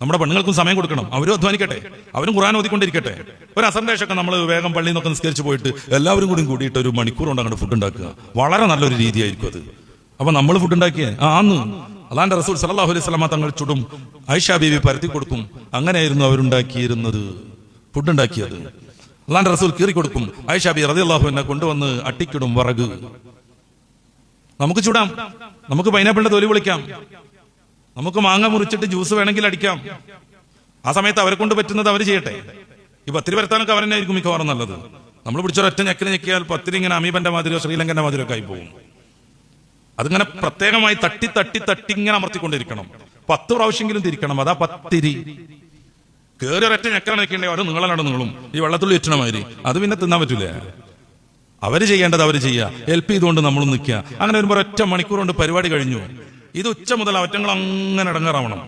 നമ്മുടെ പെണ്ണുങ്ങൾക്കും സമയം കൊടുക്കണം, അവരും അധ്വാനിക്കട്ടെ, അവരും ഖുർആൻ ഓതിക്കൊണ്ടിരിക്കട്ടെ. ഒരു അസർദേശമൊക്കെ നമ്മൾ വേഗം പള്ളിയിൽ നിന്നൊക്കെ നിസ്കരിച്ച് പോയിട്ട് എല്ലാവരും കൂടിയിട്ട് ഒരു മണിക്കൂർ കൊണ്ട് അങ്ങോട്ട് ഫുഡ് ഉണ്ടാക്കുക, വളരെ നല്ലൊരു രീതിയായിരിക്കും അത്. അപ്പൊ നമ്മൾ ഫുഡ് ഉണ്ടാക്കിയേ ആന്ന് അള്ളാന്റെ റസൂൽ സല്ലല്ലാഹു അലൈഹി വസല്ലമ തങ്ങൾ ചുടും, ആയിഷ ബീവി പരത്തി കൊടുക്കും. അങ്ങനെയായിരുന്നു അവരുണ്ടാക്കിയിരുന്നത്, ഫുഡ് ഉണ്ടാക്കിയത്. അള്ളാന്റെ റസൂൽ കീറി കൊടുക്കും, ആയിഷ ബീവി റളിയല്ലാഹു അൻഹ കൊണ്ടുവന്ന് അട്ടിക്കിടും വിറക്. നമുക്ക് ചുടാം, നമുക്ക് പൈനാപ്പിളിന്റെ തൊലി പൊളിക്കാം, നമുക്ക് മാങ്ങ മുറിച്ചിട്ട് ജ്യൂസ് വേണമെങ്കിൽ അടിക്കാം. ആ സമയത്ത് അവരെ കൊണ്ട് പറ്റുന്നത് അവർ ചെയ്യട്ടെ. ഈ പത്തിരി പരത്താനൊക്കെ അവരെന്നെ ആയിരിക്കും മിക്കവാറും നല്ലത്. നമ്മൾ പിടിച്ചൊരൊറ്റ ഞെക്കിന് ഞെക്കിയാൽ പത്തിരി ഇങ്ങനെ അമീബന്റെ മാതിരിയോ ശ്രീലങ്കന്റെ മാതിരിയോ ഒക്കെ ആയി പോകും. അതിങ്ങനെ പ്രത്യേകമായി തട്ടി തട്ടി തട്ടി ഇങ്ങനെ അമർത്തിക്കൊണ്ടിരിക്കണം, 10 പ്രാവശ്യമെങ്കിലും തിരിക്കണം. അതാ പത്തിരി. കയറി ഒരൊറ്റ ഞെക്കണം ഞെക്കേണ്ടേ അത് നിങ്ങളാണ് നിങ്ങളും ഈ വെള്ളത്തുള്ളി വെച്ചണ മാതിരി. അത് പിന്നെ തിന്നാൻ പറ്റൂലേ. അവര് ചെയ്യേണ്ടത് അവര് ചെയ്യുക, ഹെൽപ്പ് ചെയ്തുകൊണ്ട് നമ്മളും നിൽക്കുക. അങ്ങനെ വരുമ്പോൾ ഒറ്റ മണിക്കൂർ കൊണ്ട് പരിപാടി കഴിഞ്ഞു. ഇത് ഉച്ച മുതൽ അവറ്റങ്ങൾ അങ്ങനെ ഇടങ്ങാറാവണം.